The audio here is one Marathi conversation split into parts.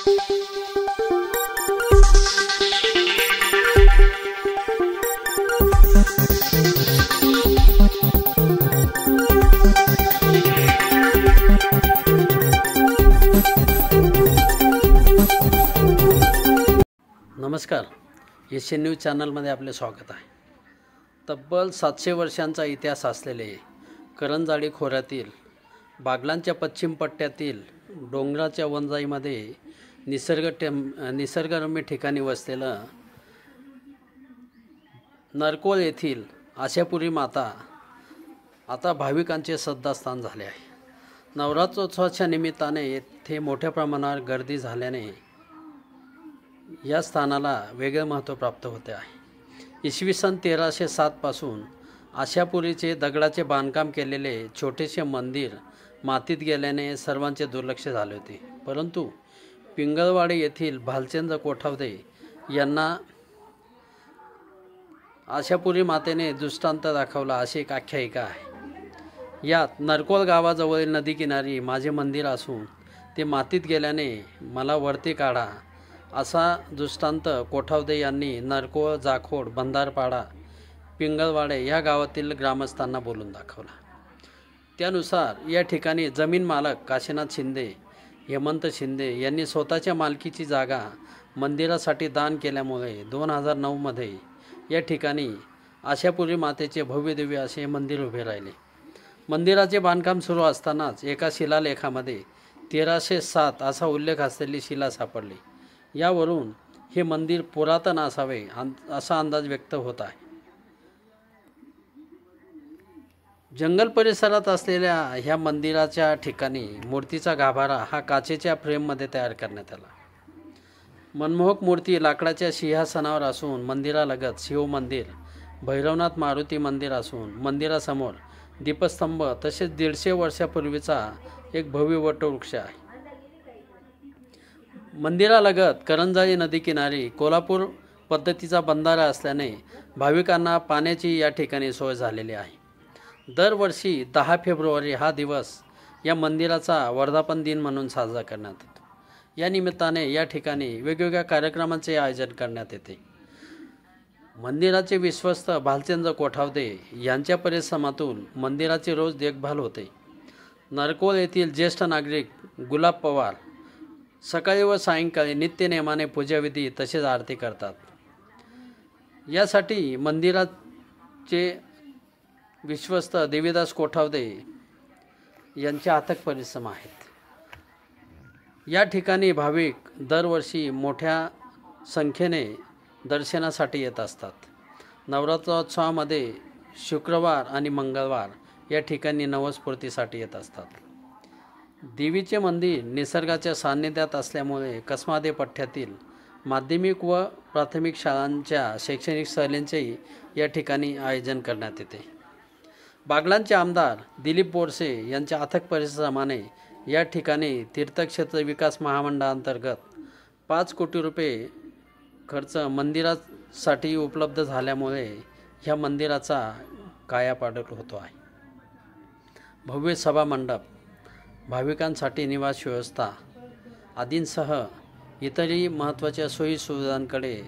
नमस्कार, एशियन न्यूज चॅनलमध्ये आपले स्वागत आहे। तब्बल 700 वर्षांचा इतिहास असलेले करंजाडी खोऱ्यातील बागलांच्या पश्चिम पट्ट्यातील डोंगराच्या वनजाईमध्ये निसर्गरम्य ठिकाणी वसलेलं नरकोल येथील आशापुरी माता आता भाविकांचे श्रद्धास्थान झाले आहे। नवरात्रोत्सवाच्या निमित्ताने येथे मोठ्या प्रमाणावर गर्दी झाल्याने या स्थानाला वेगळे महत्त्व प्राप्त होते आहे। इसवी सन 1307 पासून आशापुरीचे दगडाचे बांधकाम केलेले छोटेसे मंदिर मातीत गेल्याने सर्वांचे दुर्लक्ष झाले होते, परंतु पिंगळवाडी येथील भालचंद्र कोठावदे यांना आशापुरी मातेने दृष्टांत दाखवला अशी एक आख्यायिका आहे। यात नरकोल गावाजवळील नदीकिनारी माझे मंदिर असून ते मातीत गेल्याने मला वरती काढा असा दृष्टांत कोठावदे यांनी नरकोळ, जाखोड, बंधारपाडा, पिंगळवाडे या गावातील ग्रामस्थांना बोलून दाखवला। त्यानुसार या ठिकाणी जमीन मालक काशीनाथ शिंदे, हेमंत शिंदे यांनी स्वतःच्या मालकीची जागा मंदिरासाठी दान केल्यामुळे 2009 मध्ये या ठिकाणी आशापुरी मातेचे भव्यदिव्य असे मंदिर उभे राहिले। मंदिराचे बांधकाम सुरू असतानाच एका शिलालेखामध्ये 1307 असा उल्लेख असलेली शिला सापडली। यावरून हे मंदिर पुरातन असावे असा अंदाज व्यक्त होत आहे। जंगल परिसरात असलेल्या ह्या मंदिराच्या ठिकाणी मूर्तीचा गाभारा हा काचेच्या फ्रेममध्ये तयार करण्यात आला। मनमोहक मूर्ती लाकडाच्या सिंहासनावर असून मंदिरालगत शिव मंदिर, भैरवनाथ मारुती मंदिर असून मंदिरासमोर दीपस्तंभ तसेच 150 वर्षापूर्वीचा एक भव्य वटवृक्ष आहे। मंदिरालगत करंजाळी नदीकिनारी कोल्हापूर पद्धतीचा बंधारा असल्याने भाविकांना पाण्याची या ठिकाणी सोय झालेली आहे। दरवर्षी 10 फेब्रुवारी हा दिवस या मंदिराचा वर्धापन दिन म्हणून साजरा करण्यात येतो। या निमित्ताने या ठिकाणी वेगवेगळ्या कार्यक्रमांचे आयोजन करण्यात येते। मंदिराचे विश्वस्त भालचंद्र कोठावदे यांच्या परिश्रमातून मंदिराची रोज देखभाल होते। नरकोल येथील ज्येष्ठ नागरिक गुलाब पवार सकाळी व सायंकाळी नित्यनेमाने पूजाविधी तसेच आरती करतात। यासाठी मंदिराचे विश्वस्त देवीदास कोठावदे यांचे अथक परिश्रम आहेत। या ठिकाणी भाविक दरवर्षी मोठ्या संख्येने दर्शनासाठी येत असतात। नवरात्रोत्सवामध्ये शुक्रवार आणि मंगळवार या ठिकाणी नवस्फूर्तीसाठी येत असतात। देवीचे मंदिर निसर्गाच्या सान्निध्यात असल्यामुळे कसमादे पठ्ठ्यातील माध्यमिक व प्राथमिक शाळांच्या शैक्षणिक सहलींचेही या ठिकाणी आयोजन करण्यात येते। बागलांचे आमदार दिलीप बोरसे यांच्या अथक परिश्रमाने या ठिकाणी तीर्थक्षेत्र विकास महामंडळांतर्गत 5 कोटी रुपये खर्च मंदिरासाठी उपलब्ध झाल्यामुळे ह्या मंदिराचा कायापालट होतो आहे। भव्य सभा मंडप, भाविकांसाठी निवास व्यवस्था आदींसह इतरही महत्त्वाच्या सोयी सुविधांकडे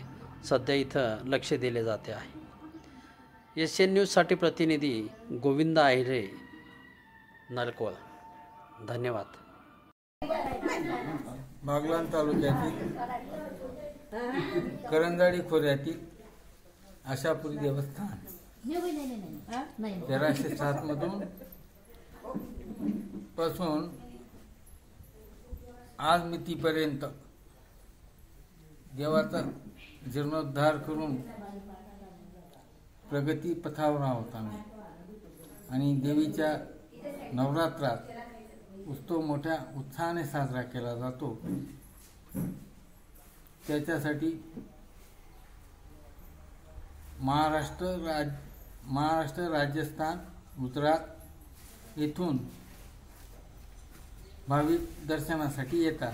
सध्या इथं लक्ष दिले जाते आहे। एशियन न्यूजसाठी प्रतिनिधी गोविंद आहिरे, नरकोल। धन्यवाद। बागलाण तालुक्यातील करंजाडी खोऱ्यातील आशापुरी देवस्थान 1307 मधून पासून आज मितीपर्यंत देवाचा जीर्णोद्धार करून प्रगती पथावर आहोत आम्ही। आणि देवीच्या नवरात्रात उत्सव मोठ्या उत्साहाने साजरा केला जातो। त्याच्यासाठी महाराष्ट्र, राजस्थान, गुजरात येथून भाविक दर्शनासाठी येतात।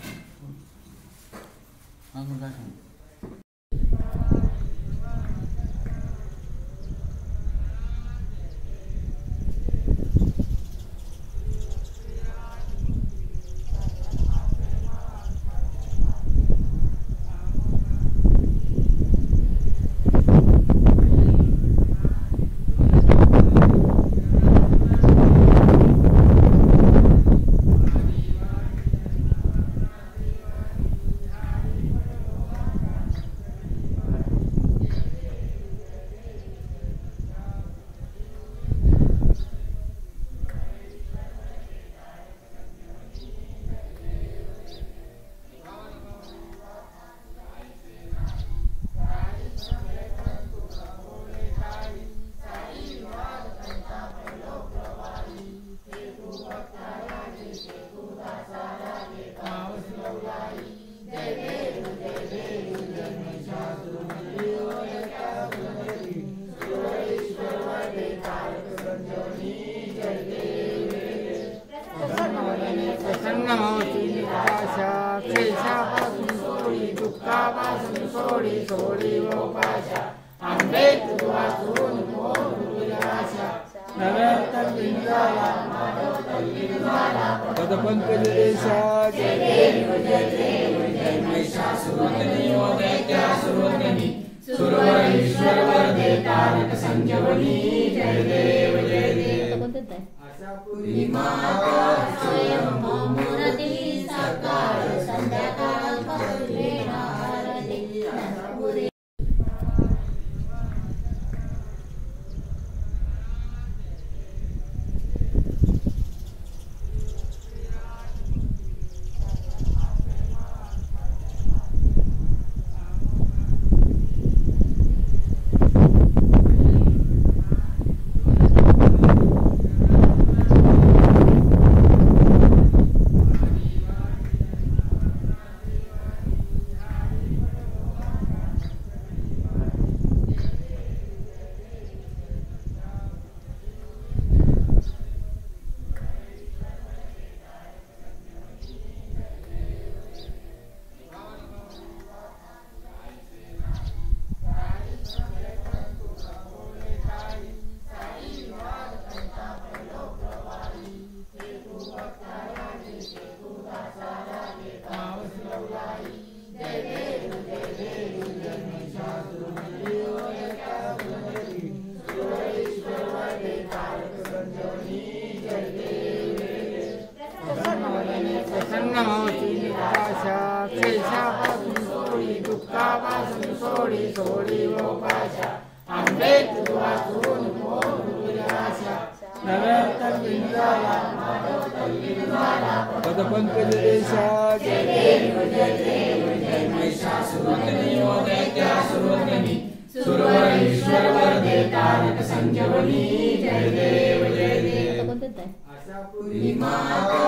प्रसन्न होती निराशा क्लेशापासून सोडी दुःखापासून सोडी सोडी व पाशा आंबे तू वाचून निराशा नव्या तल्लीला पदपंकज रेषा जय देव जय देव जय महिषासुरमर्दिनी ओ दैत्यासुरमर्दिनी सुरवर ईश्वर वरदे तारक संजीवनी जय देव जय देव आशापुरी माता स्वयंभू मूर्ती साकार संध्याकाळ पहाटे आरती आशापुरी प्रसन्न होती निराशा क्लेशापासून सोडी दुःखापासून सोडी सोडी व पाशा आंबे तू वाचून निराशा नव्या तल्लीला पदपंकज रेषा जय देव जय देव जय महिषासुरमर्दिनी ओ दैत्यासुरमर्दिनी सुरवर ईश्वर वरदे तारक संजीवनी जय देव जय देव आशापुरी माता